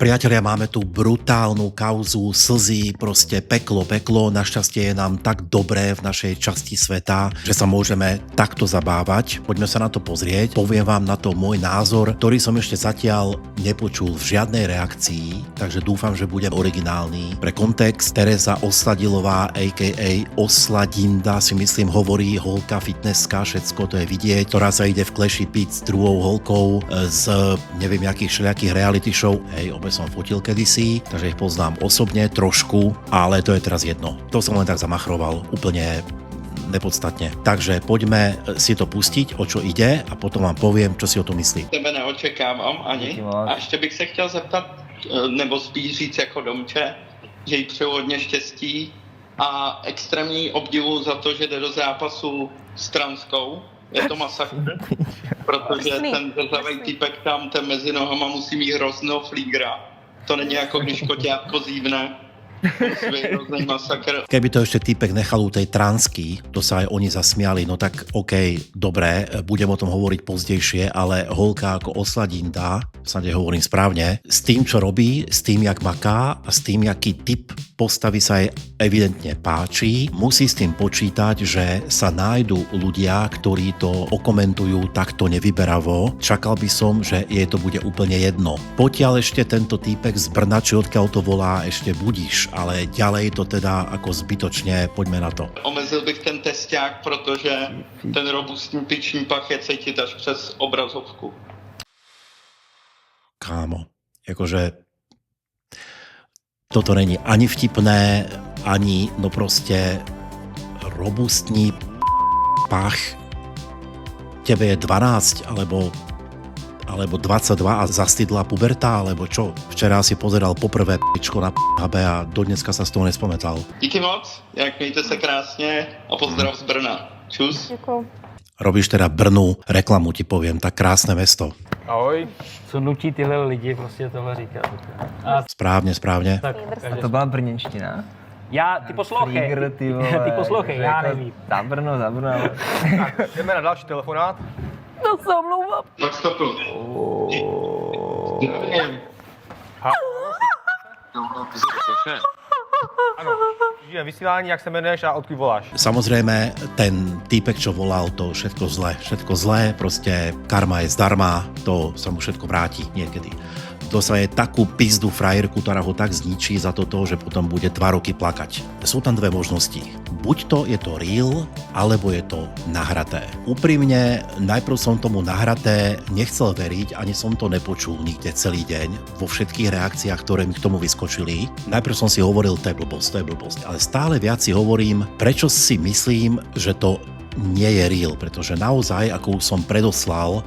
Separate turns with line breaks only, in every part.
Priatelia, máme tu brutálnu kauzu, slzy, proste peklo. Našťastie je nám tak dobré v našej časti sveta, že sa môžeme takto zabávať. Poďme sa na to pozrieť. Poviem vám na to môj názor, ktorý som ešte zatiaľ nepočul v žiadnej reakcii, takže dúfam, že budem originálny. Pre kontext, Tereza Osladilová, a.k.a. Osladinda, si myslím, hovorí, holka, fitnesska, všetko to je vidieť, ktorá sa ide v kleši piť s druhou holkou z neviem jakých všelijakých reality show. Hej, som fotil kedysi, takže ich poznám osobne trošku, ale to je teraz jedno. To som len tak zamachroval, úplne nepodstatne. Takže poďme si to pustiť, o čo ide a potom vám poviem, čo si o tom myslím.
Tebe neočekávám ani. A ještě bych se chtěl zeptat, nebo spíš říct jako Domče, že jí přeju hodně štěstí a extrémní obdivu za to, že jde do zápasu s transkou. Je to masakr, protože ten zrzavej týpek tam, ten mezi nohama musí mít hrozného flígra. To není jako když koťátko zívne. Hrozný masakr.
Keby to ešte týpek nechal u tej transky, to sa aj oni zasmiali, no tak okej, dobré, budem o tom hovoriť pozdejšie, ale holka ako Osladinda, snad hovorím správne, s tým, čo robí, s tým, jak maká a s tým, jaký typ postavy sa jej evidentne páči, musí s tým počítať, že sa nájdú ľudia, ktorí to okomentujú takto nevyberavo. Čakal by som, že jej to bude úplne jedno. Potiaľ ešte tento týpek z Brna, či odkiaľ to volá, ešte budíš, ale ďalej to teda ako zbytočne, poďme na to.
Omezil bych ten testák, protože ten robustní piční pach je cítit až přes obrazovku.
Kámo, akože toto není ani vtipné, ani no proste robustní pach. Tebe je 12 alebo 22 a zastydla puberta, alebo čo? Včera si pozeral poprvé pičko na HB a dodneska sa z toho nespamätal.
Díky moc, jak mějte se krásně a pozdrav z Brna. Čus.
Děkuju.
Robíš teda Brnu, reklamu ti poviem, tak krásne mesto.
Ahoj. Co nutí tyhle lidi prostě tohle říkat?
Správně.
Tak,
A
To byla brněnština?
ty poslouchej.
Flígr, ty vole.
Ty poslouchej, já nevím.
Za Brno.
Tak, jdeme na další telefonát.
To se omlouvám.
Tak stopl.
Ano, žijeme vysílání, jak se jmenuješ a odkud voláš?
Samozrejme, ten týpek, čo volal, to všetko zlé, proste karma je zdarma, to sa mu všetko vráti niekedy. Dosaje takú pizdu frajerku, ktorá ho tak zničí za toto, že potom bude 2 roky plakať. Sú tam dve možnosti. Buď to je to real, alebo je to nahraté. Úprimne, najprv som tomu nahraté nechcel veriť, ani som to nepočul nikde celý deň, vo všetkých reakciách, ktoré mi k tomu vyskočili. Najprv som si hovoril, to je blbosť, ale stále viac si hovorím, prečo si myslím, že to nie je real, pretože naozaj, ako už som predoslal,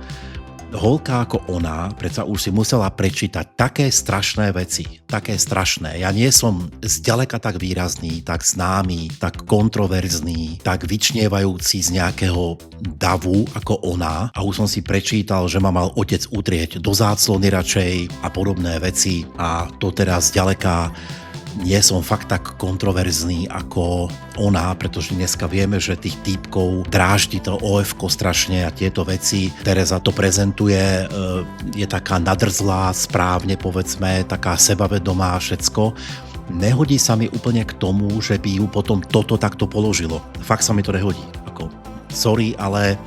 holka ako ona, predsa už si musela prečítať také strašné veci, také strašné. Ja nie som zďaleka tak výrazný, tak známy, tak kontroverzný, tak vyčnievajúci z nejakého davu ako ona a už som si prečítal, že ma mal otec utrieť do záclony radšej a podobné veci a to teraz zďaleka nie som fakt tak kontroverzný ako ona, pretože dneska vieme, že tých týpkov dráždi to OF-ko strašne a tieto veci. Tereza to prezentuje, je taká nadrzlá, správne povedzme, taká sebavedomá, všetko. Nehodí sa mi úplne k tomu, že by ju potom toto takto položilo. Fakt sa mi to nehodí. Sorry, ale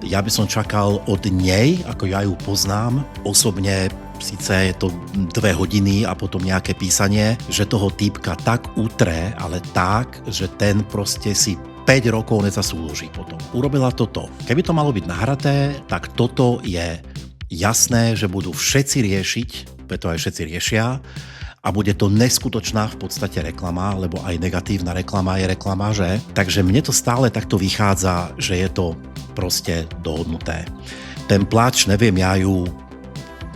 ja by som čakal od nej, ako ja ju poznám, osobne síce je to 2 hodiny a potom nejaké písanie, že toho týpka tak utre, ale tak, že ten proste si 5 rokov nezaslúži potom. Urobila toto. Keby to malo byť nahraté, tak toto je jasné, že budú všetci riešiť, preto aj všetci riešia, a bude to neskutočná v podstate reklama, lebo aj negatívna reklama je reklama, že? Takže mne to stále takto vychádza, že je to proste dohodnuté. Ten plač, neviem, ja ju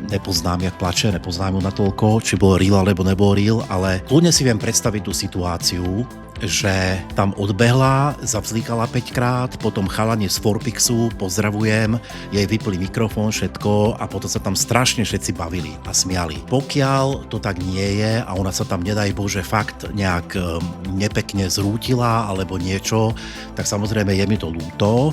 nepoznám, jak plače, nepoznám ju natoľko, či bol real alebo nebol real, ale kľudne si viem predstaviť tú situáciu, že tam odbehla, zavzlíkala 5-krát, potom chalani z Forpixu, pozdravujem, jej vypli mikrofón, všetko a potom sa tam strašne všetci bavili a smiali. Pokiaľ to tak nie je a ona sa tam, nedaj Bože, fakt nejak nepekne zrútila alebo niečo, tak samozrejme je mi to ľúto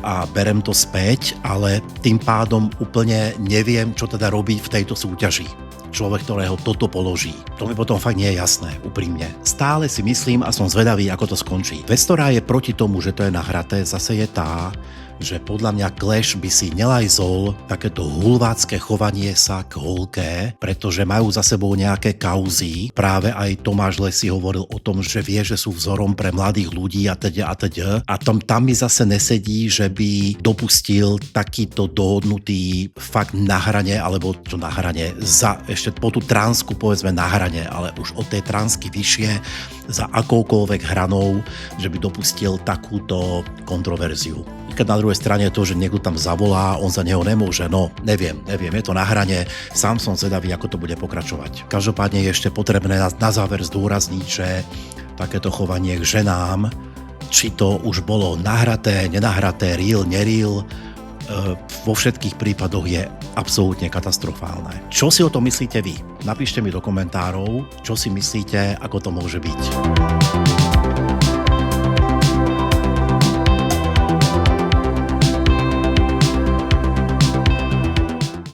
a berem to späť, ale tým pádom úplne neviem, čo teda robiť v tejto súťaži. človek, ktorého toto položí. To mi potom fakt nie je jasné, úprimne. Stále si myslím a som zvedavý, ako to skončí. Vec, ktorá je proti tomu, že to je nahraté, zase je tá, že podľa mňa Clash by si nelajzol takéto hulvácké chovanie sa k holke, pretože majú za sebou nejaké kauzy. Práve aj Tomáš Lesi hovoril o tom, že vie, že sú vzorom pre mladých ľudí a teda. A tam mi zase nesedí, že by dopustil takýto dohodnutý fakt na hrane, alebo čo na hrane, za ešte po tú transku povedzme na hrane, ale už od tej transky vyššie za akoukoľvek hranou, že by dopustil takúto kontroverziu. Keď na druhej strane je to, že niekto tam zavolá, on za neho nemôže, no neviem, je to na hrane, sám som zvedavý, ako to bude pokračovať. Každopádne je ešte potrebné na záver zdôrazniť, že takéto chovanie k ženám, či to už bolo nahraté, nenahraté, real, nereal, vo všetkých prípadoch je absolútne katastrofálne. Čo si o tom myslíte vy? Napíšte mi do komentárov, čo si myslíte, ako to môže byť.